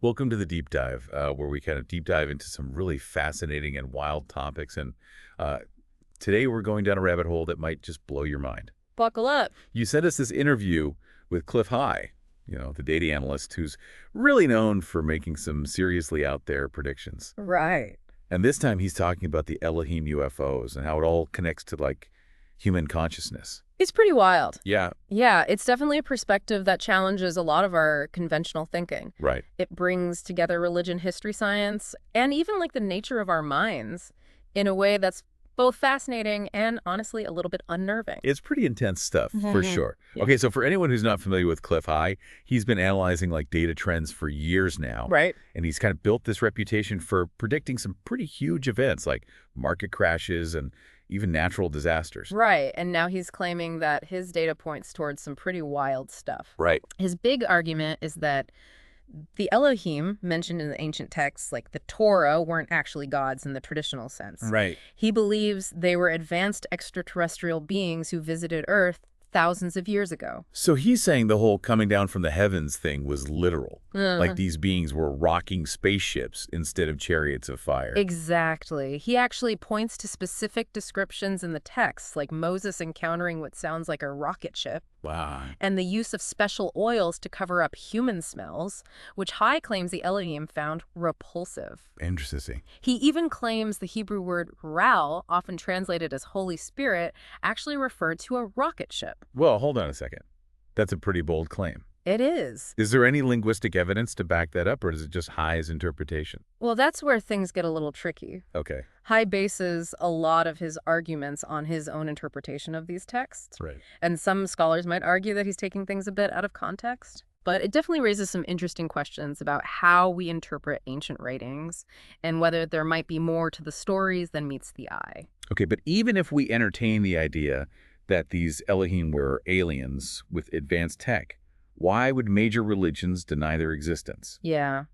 Welcome to the deep dive, where we kind of deep dive into some really fascinating and wild topics. And uh, today we're going down a rabbit hole that might just blow your mind. Buckle up. You sent us this interview with Clif High, the data analyst who's really known for making some seriously out there predictions. Right. And this time he's talking about the Elohim UFOs and how it all connects to like human consciousness. It's pretty wild. Yeah, Yeah, it's definitely a perspective that challenges a lot of our conventional thinking. right. It brings together religion, history, science, and even like the nature of our minds in a way that's both fascinating and honestly a little bit unnerving. It's pretty intense stuff, for sure. Yeah. Okay, so for anyone who's not familiar with Clif High, he's been analyzing like data trends for years now. Right. And he's kind of built this reputation for predicting some pretty huge events like market crashes and even natural disasters. Right. And now he's claiming that his data points towards some pretty wild stuff. Right. His big argument is that the Elohim mentioned in the ancient texts, like the Torah, weren't actually gods in the traditional sense. Right. He believes they were advanced extraterrestrial beings who visited Earth thousands of years ago. So he's saying the whole coming down from the heavens thing was literal. Like these beings were rocking spaceships instead of chariots of fire. Exactly. He actually points to specific descriptions in the texts, like Moses encountering what sounds like a rocket ship, Wow. and the use of special oils to cover up human smells, which High claims the Elohim found repulsive. Interesting. He even claims the Hebrew word Ra'al, often translated as Holy Spirit, actually referred to a rocket ship. Well, hold on a second. That's a pretty bold claim. It is. Is there any linguistic evidence to back that up, or is it just High's interpretation? Well, that's where things get a little tricky. Okay. High bases a lot of his arguments on his own interpretation of these texts, Right. and some scholars might argue that he's taking things a bit out of context. But it definitely raises some interesting questions about how we interpret ancient writings and whether there might be more to the stories than meets the eye. Okay, but even if we entertain the idea that these Elohim were aliens with advanced tech, why would major religions deny their existence? Yeah,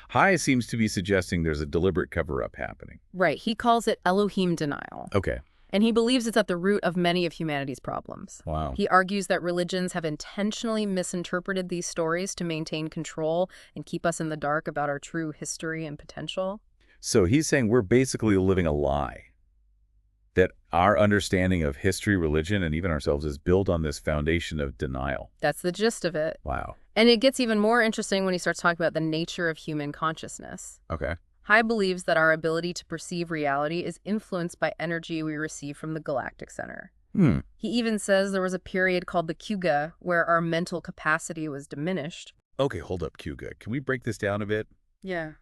High seems to be suggesting there's a deliberate cover-up happening. right. He calls it Elohim denial. Okay. And he believes it's at the root of many of humanity's problems. Wow. He argues that religions have intentionally misinterpreted these stories to maintain control and keep us in the dark about our true history and potential. So he's saying we're basically living a lie, that our understanding of history, religion, and even ourselves is built on this foundation of denial. That's the gist of it. Wow. And it gets even more interesting when he starts talking about the nature of human consciousness. Okay. High believes that our ability to perceive reality is influenced by energy we receive from the galactic center. He even says there was a period called the Kuga where our mental capacity was diminished. Okay, hold up, Kuga. Can we break this down a bit? Yeah.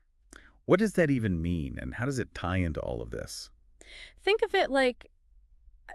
What does that even mean, and how does it tie into all of this? Think of it like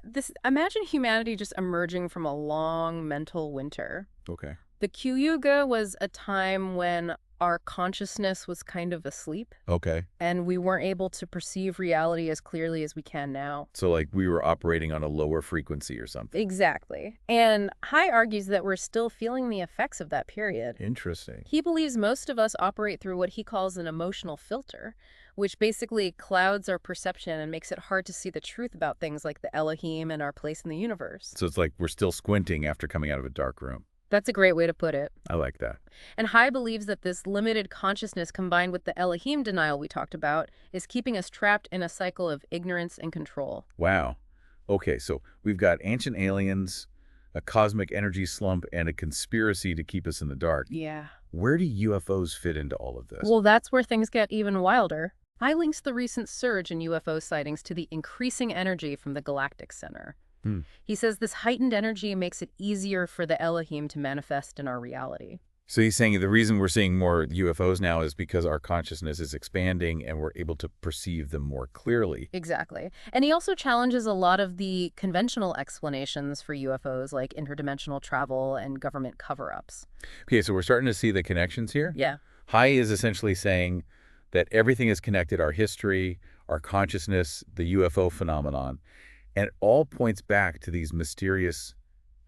this. Imagine humanity just emerging from a long mental winter. Okay. The Q-Yuga was a time when our consciousness was kind of asleep, Okay. and we weren't able to perceive reality as clearly as we can now. So like we were operating on a lower frequency or something. Exactly. And High argues that we're still feeling the effects of that period. Interesting. He believes most of us operate through what he calls an emotional filter, which basically clouds our perception and makes it hard to see the truth about things like the Elohim and our place in the universe. So it's like we're still squinting after coming out of a dark room. That's a great way to put it. I like that. And High believes that this limited consciousness combined with the Elohim denial we talked about is keeping us trapped in a cycle of ignorance and control. Wow. Okay, so we've got ancient aliens, a cosmic energy slump, and a conspiracy to keep us in the dark. Yeah. Where do UFOs fit into all of this? Well, that's where things get even wilder. High links the recent surge in UFO sightings to the increasing energy from the galactic center. He says this heightened energy makes it easier for the Elohim to manifest in our reality. So he's saying the reason we're seeing more UFOs now is because our consciousness is expanding and we're able to perceive them more clearly. Exactly. And he also challenges a lot of the conventional explanations for UFOs, like interdimensional travel and government cover-ups. Okay, so we're starting to see the connections here. Yeah. High is essentially saying that everything is connected, our history, our consciousness, the UFO phenomenon, and it all points back to these mysterious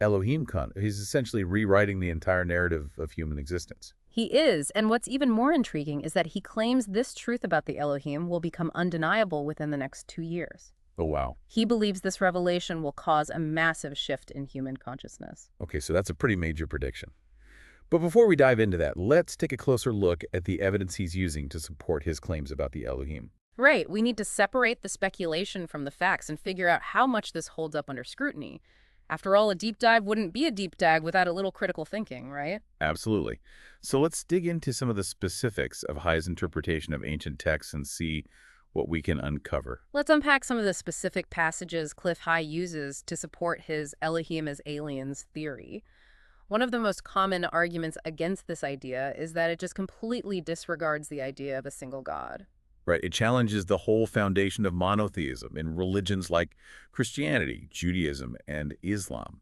Elohim. He's essentially rewriting the entire narrative of human existence. He is, and what's even more intriguing is that he claims this truth about the Elohim will become undeniable within the next 2 years. Oh, wow. He believes this revelation will cause a massive shift in human consciousness. Okay, so that's a pretty major prediction. But before we dive into that, let's take a closer look at the evidence he's using to support his claims about the Elohim. Right, we need to separate the speculation from the facts and figure out how much this holds up under scrutiny. After all, a deep dive wouldn't be a deep dive without a little critical thinking, right? Absolutely. So let's dig into some of the specifics of High's interpretation of ancient texts and see what we can uncover. Let's unpack some of the specific passages Clif High uses to support his Elohim as aliens theory. One of the most common arguments against this idea is that it just completely disregards the idea of a single God. Right. It challenges the whole foundation of monotheism in religions like Christianity, Judaism, and Islam.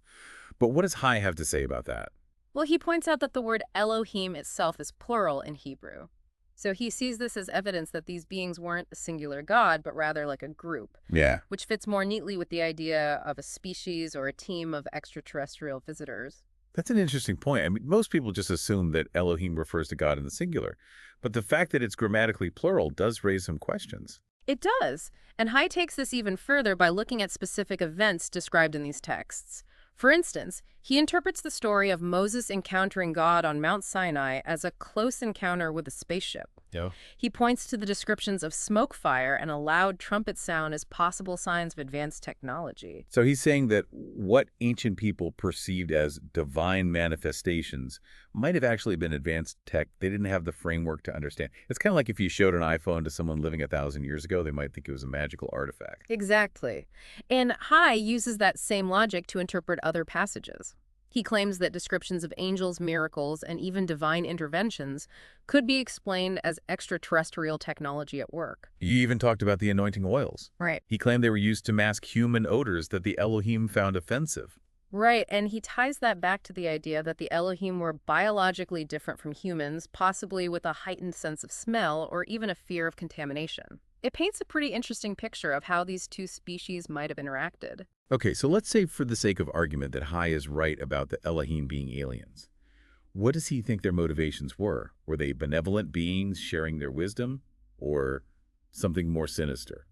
But what does High have to say about that? Well, he points out that the word Elohim itself is plural in Hebrew. So he sees this as evidence that these beings weren't a singular god, but rather like a group, Yeah. which fits more neatly with the idea of a species or a team of extraterrestrial visitors. That's an interesting point. I mean, most people just assume that Elohim refers to God in the singular. But the fact that it's grammatically plural does raise some questions. It does, and High takes this even further by looking at specific events described in these texts. For instance, he interprets the story of Moses encountering God on Mount Sinai as a close encounter with a spaceship. Yeah. He points to the descriptions of smoke fire and a loud trumpet sound as possible signs of advanced technology. So he's saying that what ancient people perceived as divine manifestations might have actually been advanced tech they didn't have the framework to understand. It's kind of like if you showed an iPhone to someone living 1,000 years ago, they might think it was a magical artifact. Exactly. And High uses that same logic to interpret other passages. He claims that descriptions of angels, miracles, and even divine interventions could be explained as extraterrestrial technology at work. He even talked about the anointing oils. Right. He claimed they were used to mask human odors that the Elohim found offensive. Right, and he ties that back to the idea that the Elohim were biologically different from humans, possibly with a heightened sense of smell or even a fear of contamination. It paints a pretty interesting picture of how these two species might have interacted. Okay, so let's say for the sake of argument that High is right about the Elohim being aliens. What does he think their motivations were? Were they benevolent beings sharing their wisdom, or something more sinister?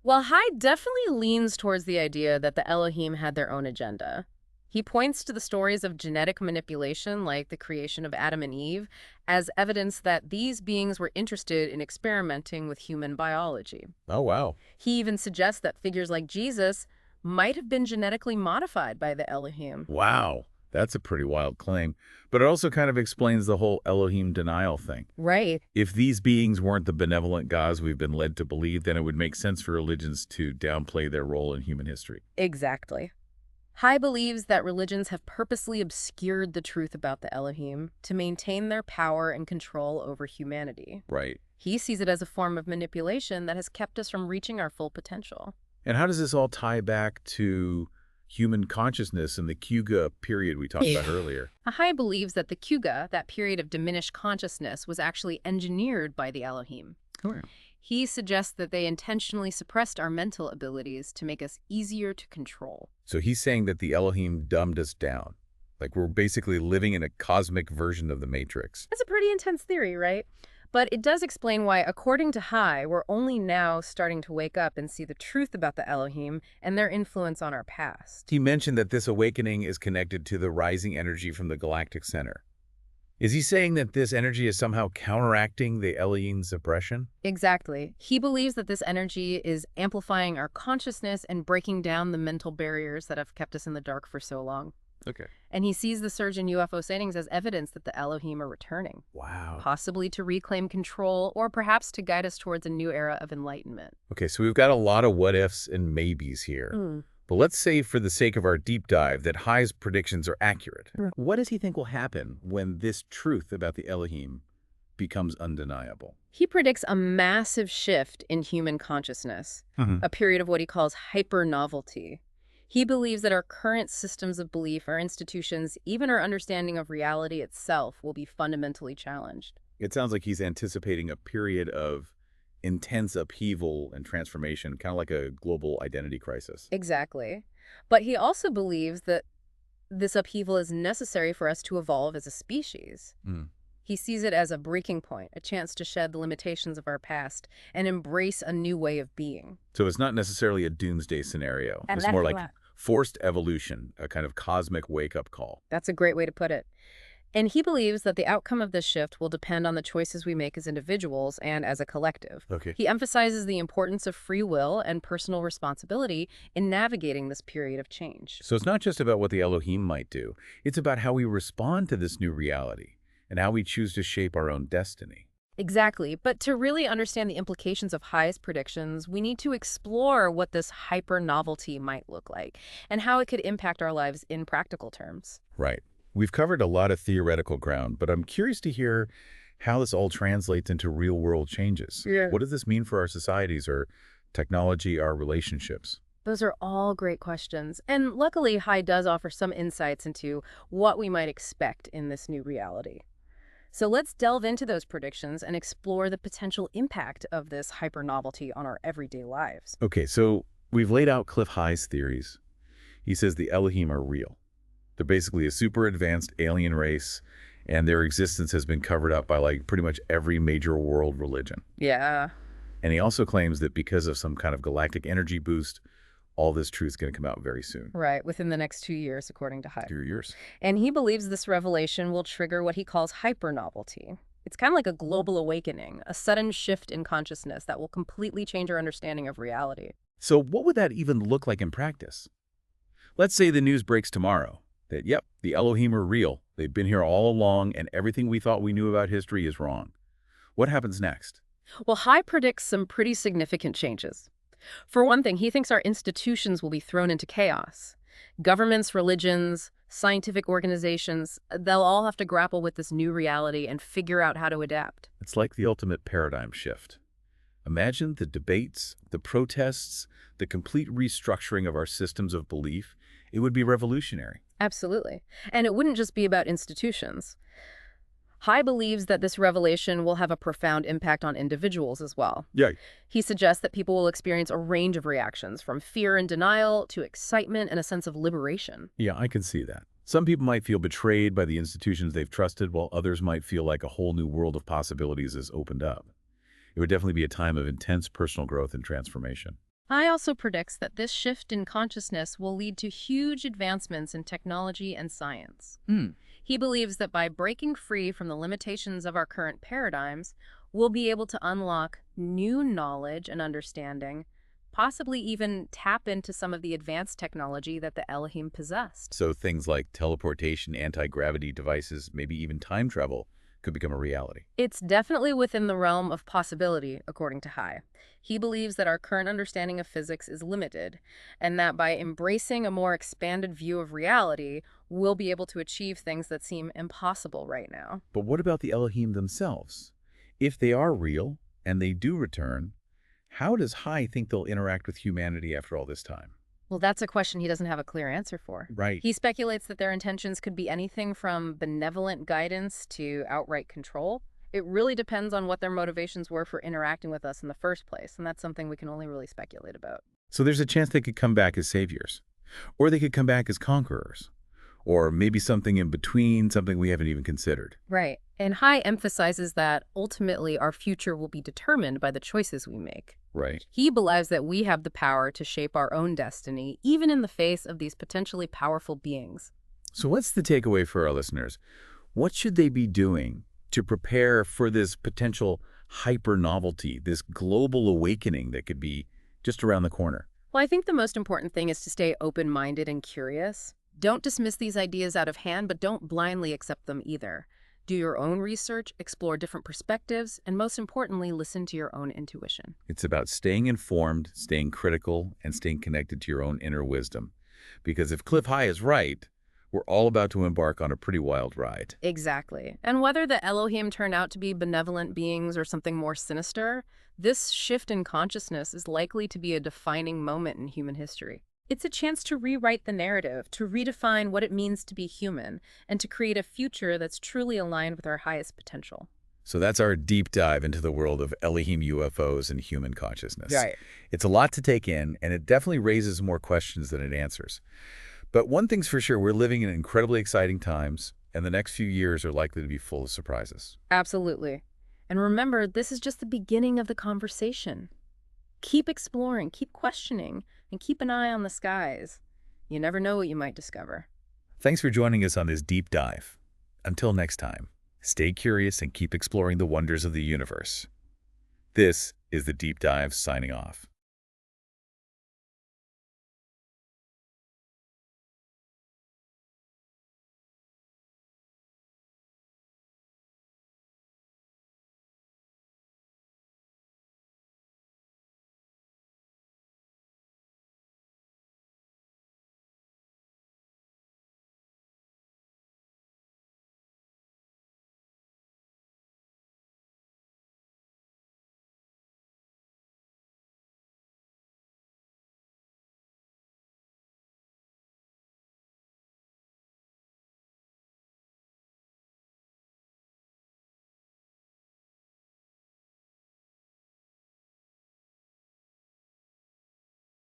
Well, High definitely leans towards the idea that the Elohim had their own agenda. He points to the stories of genetic manipulation, like the creation of Adam and Eve, as evidence that these beings were interested in experimenting with human biology. Oh, wow. He even suggests that figures like Jesus might have been genetically modified by the Elohim. Wow. That's a pretty wild claim. But it also kind of explains the whole Elohim denial thing. Right. If these beings weren't the benevolent gods we've been led to believe, then it would make sense for religions to downplay their role in human history. Exactly. High believes that religions have purposely obscured the truth about the Elohim to maintain their power and control over humanity. Right. He sees it as a form of manipulation that has kept us from reaching our full potential. And how does this all tie back to human consciousness and the Kuga period we talked about earlier? High believes that the Kuga, that period of diminished consciousness, was actually engineered by the Elohim. Oh, yeah. He suggests that they intentionally suppressed our mental abilities to make us easier to control. So he's saying that the Elohim dumbed us down. Like we're basically living in a cosmic version of the Matrix. That's a pretty intense theory, right? But it does explain why, according to High, we're only now starting to wake up and see the truth about the Elohim and their influence on our past. He mentioned that this awakening is connected to the rising energy from the galactic center. Is he saying that this energy is somehow counteracting the Elohim's oppression? Exactly. He believes that this energy is amplifying our consciousness and breaking down the mental barriers that have kept us in the dark for so long. Okay. And he sees the surge in UFO sightings as evidence that the Elohim are returning, Wow. possibly to reclaim control or perhaps to guide us towards a new era of enlightenment. Okay, so we've got a lot of what ifs and maybes here. But let's say for the sake of our deep dive that High's predictions are accurate. What does he think will happen when this truth about the Elohim becomes undeniable? He predicts a massive shift in human consciousness, a period of what he calls hyper-novelty. He believes that our current systems of belief, our institutions, even our understanding of reality itself will be fundamentally challenged. It sounds like he's anticipating a period of intense upheaval and transformation, kind of like a global identity crisis. Exactly. But he also believes that this upheaval is necessary for us to evolve as a species. He sees it as a breaking point, a chance to shed the limitations of our past and embrace a new way of being. So it's not necessarily a doomsday scenario. It's more like forced evolution, a kind of cosmic wake-up call. That's a great way to put it. And he believes that the outcome of this shift will depend on the choices we make as individuals and as a collective. Okay. He emphasizes the importance of free will and personal responsibility in navigating this period of change. So it's not just about what the Elohim might do. It's about how we respond to this new reality and how we choose to shape our own destiny. Exactly. But to really understand the implications of High's predictions, we need to explore what this hyper-novelty might look like and how it could impact our lives in practical terms. Right. We've covered a lot of theoretical ground, but I'm curious to hear how this all translates into real-world changes. Yeah. What does this mean for our societies, our technology, our relationships? Those are all great questions. And luckily, High does offer some insights into what we might expect in this new reality. So let's delve into those predictions and explore the potential impact of this hyper-novelty on our everyday lives. Okay, so we've laid out Clif High's theories. He says the Elohim are real. They're basically a super advanced alien race, and their existence has been covered up by like pretty much every major world religion. Yeah. And he also claims that because of some kind of galactic energy boost, all this truth is going to come out very soon. Right, within the next 2 years, according to High. 2 years. And he believes this revelation will trigger what he calls hyper-novelty. It's kind of like a global awakening, a sudden shift in consciousness that will completely change our understanding of reality. So what would that even look like in practice? Let's say the news breaks tomorrow that, yep, the Elohim are real. They've been here all along, and everything we thought we knew about history is wrong. What happens next? Well, High predicts some pretty significant changes. For one thing, he thinks our institutions will be thrown into chaos. Governments, religions, scientific organizations, they'll all have to grapple with this new reality and figure out how to adapt. It's like the ultimate paradigm shift. Imagine the debates, the protests, the complete restructuring of our systems of belief. It would be revolutionary. Absolutely. And it wouldn't just be about institutions. High believes that this revelation will have a profound impact on individuals as well. Yeah. He suggests that people will experience a range of reactions, from fear and denial to excitement and a sense of liberation. Yeah, I can see that. Some people might feel betrayed by the institutions they've trusted, while others might feel like a whole new world of possibilities has opened up. It would definitely be a time of intense personal growth and transformation. High also predicts that this shift in consciousness will lead to huge advancements in technology and science. He believes that by breaking free from the limitations of our current paradigms, we'll be able to unlock new knowledge and understanding, possibly even tap into some of the advanced technology that the Elohim possessed. So things like teleportation, anti-gravity devices, maybe even time travel could become a reality. It's definitely within the realm of possibility, according to High. He believes that our current understanding of physics is limited, and that by embracing a more expanded view of reality, we'll be able to achieve things that seem impossible right now. But what about the Elohim themselves? If they are real, and they do return, how does High think they'll interact with humanity after all this time? Well, that's a question he doesn't have a clear answer for. Right. He speculates that their intentions could be anything from benevolent guidance to outright control. It really depends on what their motivations were for interacting with us in the first place, and that's something we can only really speculate about. So there's a chance they could come back as saviors, or they could come back as conquerors, or maybe something in between, something we haven't even considered. Right. And High emphasizes that ultimately our future will be determined by the choices we make. Right. He believes that we have the power to shape our own destiny, even in the face of these potentially powerful beings. So what's the takeaway for our listeners? What should they be doing to prepare for this potential hyper-novelty, this global awakening that could be just around the corner? Well, I think the most important thing is to stay open-minded and curious. Don't dismiss these ideas out of hand, but don't blindly accept them either. Do your own research, explore different perspectives, and most importantly, listen to your own intuition. It's about staying informed, staying critical, and staying connected to your own inner wisdom. Because if Clif High is right, we're all about to embark on a pretty wild ride. Exactly. And whether the Elohim turn out to be benevolent beings or something more sinister, this shift in consciousness is likely to be a defining moment in human history. It's a chance to rewrite the narrative, to redefine what it means to be human, and to create a future that's truly aligned with our highest potential. So that's our deep dive into the world of Elohim UFOs and human consciousness. Right. It's a lot to take in, and it definitely raises more questions than it answers. But one thing's for sure, we're living in incredibly exciting times, and the next few years are likely to be full of surprises. Absolutely. And remember, this is just the beginning of the conversation. Keep exploring, keep questioning, and keep an eye on the skies. You never know what you might discover. Thanks for joining us on this deep dive. Until next time, stay curious and keep exploring the wonders of the universe. This is The Deep Dive signing off.